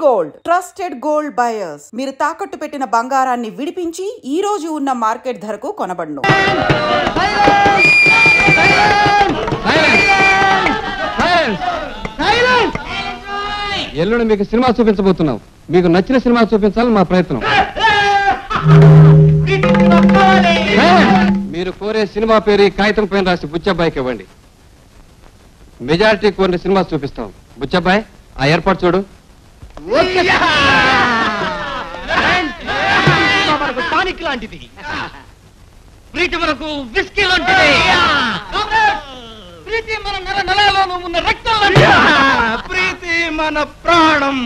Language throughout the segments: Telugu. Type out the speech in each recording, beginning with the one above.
Gold trusted gold buyers. మీరు తాకట్టు పెట్టిన బంగారాన్ని విడిపించి ఈ రోజు ఉన్న మార్కెట్ ధరకు కొనబడును. ఎల్లుండి మీకు సినిమా చూపించబోతున్నాం. మీకు నచ్చిన సినిమా చూపించాలని మా ప్రయత్నం. మీరు కోరే సినిమా పేరు కాగితం పైన రాసి బుచ్చబ్బాయికి ఇవ్వండి. మెజారిటీ కోరిన సినిమా చూపిస్తాం. బుచ్చబ్బాయి, ఆ ఏర్పాటు చూడు. టానిక్ లాంటిది, ప్రీతి మనకు విస్కీ లాంటిది, ప్రీతి మన నరాలలో ఉన్న రక్తం లాంటిది, ప్రీతి మన ప్రాణం.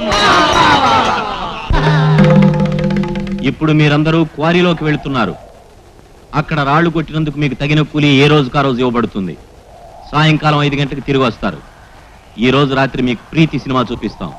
ఇప్పుడు మీరందరూ క్వారీలోకి వెళుతున్నారు. అక్కడ రాళ్లు కొట్టినందుకు మీకు తగిన కూలి ఏ రోజుకా రోజు ఇవ్వబడుతుంది. సాయంకాలం 5 గంటలకు తిరిగి వస్తారు. ఈ రోజు రాత్రి మీకు ప్రీతి సినిమా చూపిస్తాం.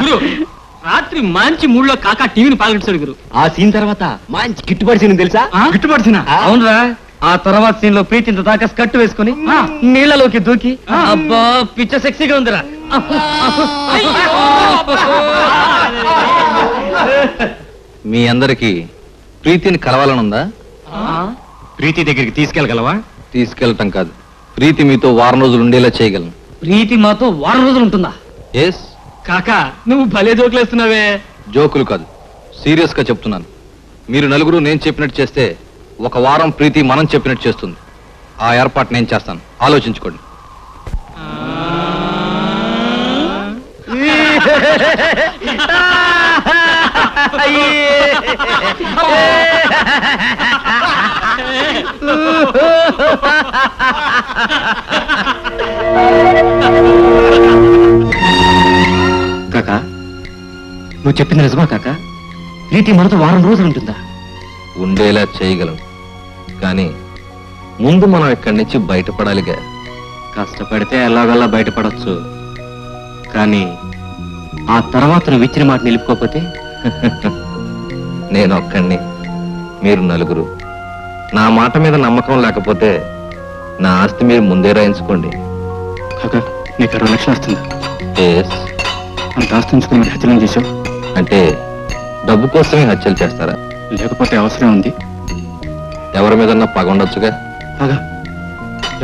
గురు, రాత్రి మంచి మూడ్లో కాకా టీవీని పాల్గొట్టాడు గురు. ఆ సీన్ తర్వాత మంచి గిట్టుబాటు సీన్ తెలుసా? గిట్టుబాటు సీన్? అవునరా. ఆ తర్వాత సీన్ లో ప్రీతి ఇంత దాకా స్కర్ట్ వేసుకుని నీళ్లలోకి దూకి, అబ్బా పిచ్చ సెక్సీగా ఉందిరా. మీ అందరికి ప్రీతిని కలవాలనుందా? ప్రీతి దగ్గరికి తీసుకెళ్ళగలవా? తీసుకెళ్ళటం కాదు, ప్రీతి మీతో వారం రోజులు ఉండేలా చేయగలను. ప్రీతి మాతో వారం రోజులు ఉంటుందా? ఎస్. కాకా, నువ్వు భలే జోకులేస్తున్నావే. జోకులు కాదు, సీరియస్ గా చెప్తున్నాను. మీరు నలుగురు నేను చెప్పినట్టు చేస్తే 1 వారం ప్రీతి మనం చెప్పినట్టు చేస్తుంది. ఆ ఏర్పాటు నేను చేస్తాను, ఆలోచించుకోండి. కాకా, నువ్వు చెప్పింది నిజమా కాకా? ప్రీతి మనతో వారం రోజులు ఉంటుందా? ఉండేలా చేయగలను, కానీ ముందు మనం ఇక్కడి నుంచి బయటపడాలిగా. కష్టపడితే ఎలాగల్లా బయటపడొచ్చు, కానీ ఆ తర్వాత నువ్వు ఇచ్చిన మాట నిలుపుకోకపోతే? నేను ఒక్కడిని, మీరు నలుగురు. నా మాట మీద నమ్మకం లేకపోతే నా ఆస్తి మీరు ముందే రాయించుకోండి. కాకా, నీకు 20 లక్షలు వస్తుంది. ఎస్. అంత ఆస్తించుకుని మరి హత్యలను చేశావు? అంటే డబ్బు కోసమే హత్యలు చేస్తారా? లేకపోతే అవసరం ఉంది. ఎవరి మీదన్నా పగ ఉండొచ్చుగా. పగ?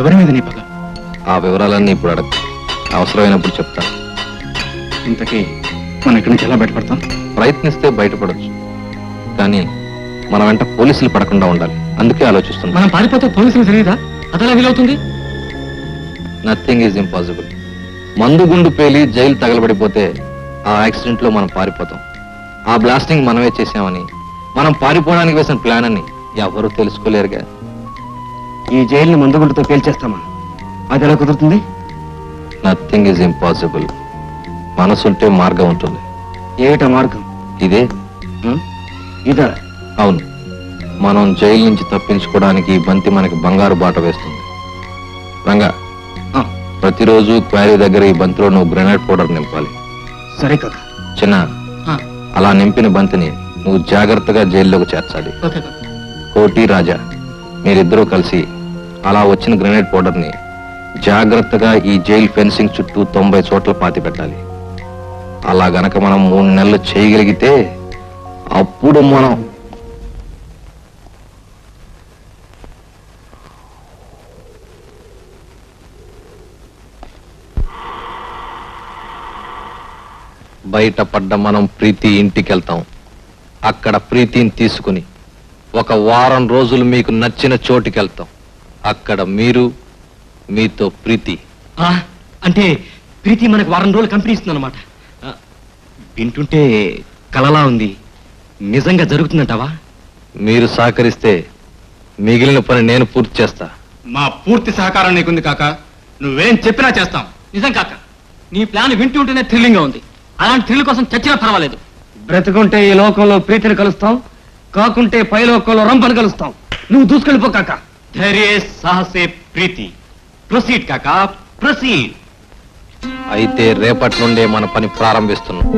ఎవరి మీద నీ పగ? ఆ వివరాలన్నీ ఇప్పుడు అడగ, అవసరమైనప్పుడు చెప్తా. ఇంతకీ మనం ఇక్కడి నుంచి ఎలా బయటపడతాం? ప్రయత్నిస్తే బయటపడొచ్చు, కానీ మన వెంట పోలీసులు పడకుండా ఉండాలి. అందుకే ఆలోచిస్తున్నాం. మనం పారిపోతే పోలీసులు తెలియదా? అదెలా వీలవుతుంది? Nothing is impossible. మందు గుండు పేలి జైలు తగలబడిపోతే ఆ యాక్సిడెంట్ లో మనం పారిపోతాం. ఆ బ్లాస్టింగ్ మనమే చేశామని, మనం పారిపోవడానికి వేసిన ప్లాన్ అని ఎవరూ తెలుసుకోలేరుగా. ఈ జైలుని మందుగుండుతో పేల్చేస్తామా? అది ఎలా కుదురుతుంది? Nothing is impossible. మనసుంటే మార్గం ఉంటుంది. ఏమిటా మార్గం? ఇదే. ఇదా? అవును. మనం జైలు నుంచి తప్పించుకోవడానికి ఈ బంతి మనకి బంగారు బాట వేస్తుంది. రంగా, ప్రతిరోజు క్వారీ దగ్గర ఈ బంతిలో నువ్వు గ్రెనేడ్ పౌడర్ నింపాలి. సరే కదా. చిన్న, అలా నింపిన బంతిని నువ్వు జాగ్రత్తగా జైల్లోకి చేర్చాలి. కోటి, రాజా మీరిద్దరూ కలిసి అలా వచ్చిన గ్రెనేడ్ పౌడర్ ని జాగ్రత్తగా ఈ జైల్ ఫెన్సింగ్ చుట్టూ 90 చోట్ల పాతి పెట్టాలి. అలా గనక మనం 3 నెలలు చేయగలిగితే అప్పుడు మనం బయటపడ్డ మనం ప్రీతి ఇంటికి వెళ్తాం. అక్కడ ప్రీతిని తీసుకుని 1 వారం రోజులు మీకు నచ్చిన చోటుకి వెళ్తాం. అక్కడ మీరు, మీతో ప్రీతి. అంటే ప్రీతి మనకు వారం రోజులు కంపెనీ ఇస్తుంది అనమాట. వింటుంటే కలలా ఉంది. నిజంగా జరుగుతుందంటావా? మీరు సహకరిస్తే మిగిలిన పని నేను పూర్తి చేస్తా. మా పూర్తి సహకారం నీకుంది కాక. నువ్వేం చెప్పినా చేస్తాం. నిజం కాక, నీ ప్లాన్ వింటూ ఉంటేనే థ్రిల్లింగ్ గా ఉంది. అలాంటి థ్రిల్ కోసం చచ్చినా పర్వాలేదు. బ్రతుకుంటే ఈ లోకంలో ప్రీతిని కలుస్తాం, కాకుంటే పై లోకంలో రంపని కలుస్తాం. నువ్వు దూసుకెళ్ళిపో కాక. ధైర్య సాహసే ప్రీతి. ప్రొసీడ్ కాక, ప్రొసీడ్. అయితే రేపటి నుండే మన పని ప్రారంభిస్తున్నాం.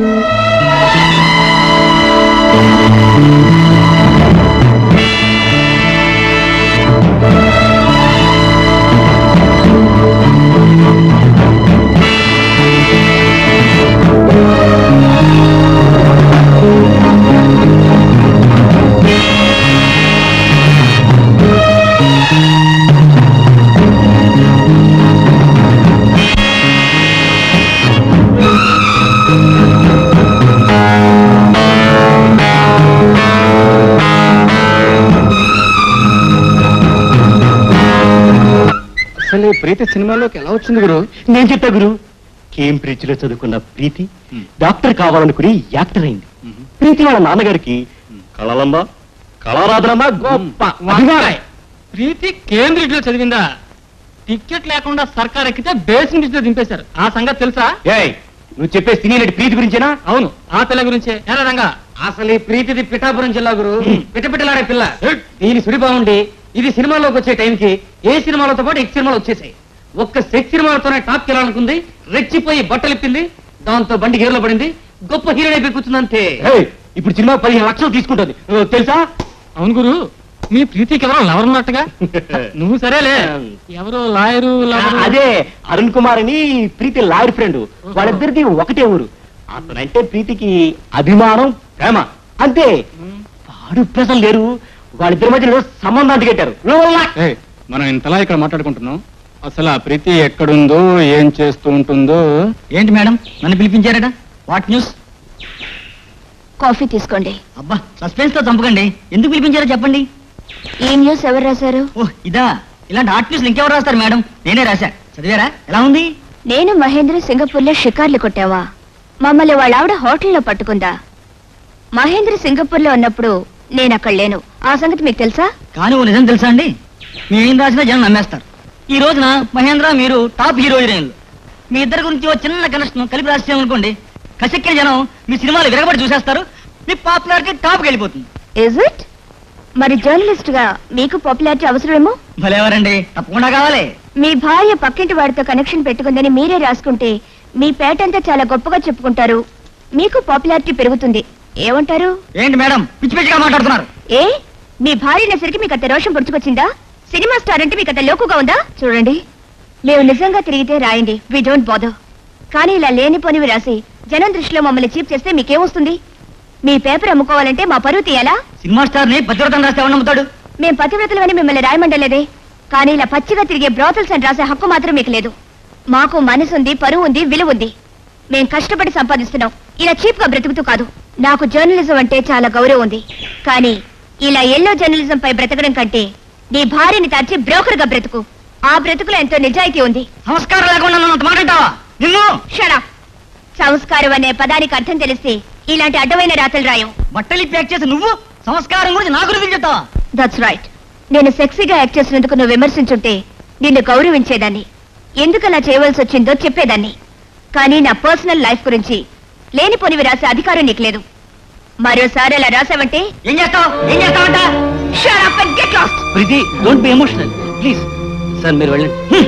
అసలు ప్రీతి సినిమాలోకి ఎలా వచ్చింది గురు? నేను చెప్తా గురు. కేంబ్రిడ్జ్ లో చదువుకున్న ప్రీతి డాక్టర్ కావాలనుకుని యాక్టర్ అయింది. ప్రీతి వాళ్ళ నాన్నగారికి కళలంబ, కళారాధనమ్మ గొప్ప. ప్రీతి కేంబ్రిడ్జ్ లో చదివిందా? టికెట్ లేకుండా సర్కార్ ఎక్కితే బేస్ నుంచి దింపేశారు. ఆ సంగతి తెలుసా? నువ్వు చెప్పే సినీ నటి ప్రీతి గురించేనా? అవును, ఆ పిల్ల గురించే. ఎలా రంగా? అసలు ఈ ప్రీతిది పిఠాపురం జిల్లా గురు. పిట్టపిట్టలాడే పిల్ల. దీని సుడి బాగుండి ఇది సినిమాలోకి వచ్చే టైంకి ఏ సినిమాలతో పాటు ఎక్స్ సినిమాలు వచ్చేసాయి. ఒక్క సెక్స్ సినిమాలతోనే టాప్ కెళ్ళాలనుకుంది. రెచ్చిపోయి బట్టలిప్పింది. దాంతో బండి గేర్లో పడింది. గొప్ప హీరోయిన్ అయిపోయి కూర్చుందంతే. ఇప్పుడు సినిమా 15 లక్షలు తీసుకుంటుంది తెలుసా? అవును గురు, మీ ప్రీతికి ఎవరో లవర్ ఉన్నట్టుగా. నువ్వు సరేలే, ఎవరో లాయరు. అదే అరుణ్ కుమార్ అని ప్రీతి లాయర్ ఫ్రెండ్. వాళ్ళిద్దరిది ఒకటే ఊరు. అతనంటే ప్రీతికి అభిమానం, ప్రేమ అంతే. వాడు ప్రజలు లేరు. వాళ్ళిద్దరి మధ్య సంబంధాన్ని కట్టారు. మనం ఇంతలా ఇక్కడ మాట్లాడుకుంటున్నాం. అసలు ఆ ప్రీతి ఎక్కడుందో, ఏం చేస్తూ ఉంటుందో. ఏంటి మేడం, నన్ను పిలిపించారట? What news? కాఫీ తీసుకోండి. అబ్బా, సస్పెన్స్ తో చంపకండి. ఎందుకు పిలిపించారో చెప్పండి. ఈ న్యూస్ ఎవరు రాశారు? ఓహ్ ఇదా. ఇలాంటి ఆర్ట్ న్యూస్ ఇంకెవరు రాస్తారు మేడం? నేనే రాశా. చదివారా? ఎలా ఉంది? నేను మహేంద్ర సింగపూర్ లో షికార్లు కొట్టావా? మమ్మల్ని వాళ్ళ ఆవిడ హోటల్లో పట్టుకుందా? మహేంద్ర సింగపూర్ లో ఉన్నప్పుడు నేను అక్కడ లేను. ఆ సంగతి మీకు తెలుసా? కానీ ఓ నిజం తెలుసా అండి? మేం రాసిన జనం నమ్మేస్తారు. ఈ రోజున మహేంద్ర మీరు టాప్ హీరో హీరోయిన్లు. మీ ఇద్దరి గురించి ఓ చిన్న కనెక్షన్ కలిపి రాసేమనుకోండి, కసెక్కిన జనం మీ సినిమాలు విరగబడి చూసేస్తారు. మీ పాపులారిటీ టాప్కి వెళ్ళిపోతుంది. Is it? మరి జర్నలిస్ట్ గా మీకు పాపులారిటీ అవసరమేమో. భలేవారండి, తప్పకుండా కావాలి. మీ భార్య పక్కింటి వాడితో కనెక్షన్ పెట్టుకుందని మీరే రాసుకుంటే మీ పేటంతా చాలా గొప్పగా చెప్పుకుంటారు. మీకు పాపులారిటీ పెరుగుతుంది. ఏమంటారు? ఏంటి మేడం పిచ్చి పిచ్చిగా మాట్లాడుతున్నారు? ఏ మీ భార్య నసరికి మీకు అంత రోషం పుడుచుకొచ్చిందా? సినిమా స్టార్ అంటే మీకు అంత లోకుగా ఉందా? చూడండి, మేము నిజంగా తిరిగితే రాయండి, వి డోంట్ బాదర్. కానీ ఇలా లేనిపోనివి రాసి జనం దృష్టిలో మమ్మల్ని చీప్ చేస్తే మీకేమొస్తుంది? మీ పేపర్ అమ్ముకోవాలంటే మా పరువు తీయాలా? సినిమా స్టార్ ని పతివ్రతం రాస్తే ఎవరు నమ్ముతాడు? మేం పతివ్రతలని మిమ్మల్ని రాయమండలేదే, కానీ ఇలా పచ్చిగా తిరిగే బ్రోతల్స్ అని రాసే హక్కు మాత్రం మీకు లేదు. మాకు మనసుంది, పరువు ఉంది, విలువ ఉంది. మేం కష్టపడి సంపాదిస్తున్నాం, ఇలా చీప్ గా బ్రతుకుతూ కాదు. నాకు జర్నలిజం అంటే చాలా గౌరవం ఉంది, కానీ ఇలా ఎల్లో జర్నలిజం పై బ్రతకడం కంటే నీ భార్యని తార్చి బ్రోకర్ గా బ్రతుకు. ఆ బ్రతుకులో ఎంతో నిజాయితీ ఉంది. సంస్కారం లేకుండా నన్ను మాట్లాడతావా? నిన్ను షడా. సంస్కారం అనే పదానికి అర్థం తెలిస్తే ఇలాంటి అడ్డమైన రాతలు రాయం. బట్టలు ప్యాక్ చేసి నువ్వు సంస్కారం గురించి నా గురించి చెప్తావా? That's right. నేను సెక్సీగా యాక్ట్ చేసినందుకు నువ్వు విమర్శించుంటే నిన్ను గౌరవించేదాన్ని, ఎందుకు అలా చేయవలసి వచ్చిందో చెప్పేదాన్ని. కానీ నా పర్సనల్ లైఫ్ గురించి లేనిపోనివి రాసే అధికారం నీకు లేదు. మరోసారి అలా రాసావంటే ఏం చేస్తావు? ఏం చేస్తావంట? Shut up and get lost. Preethi, don't be emotional please. Sir మీరు వెళ్ళండి.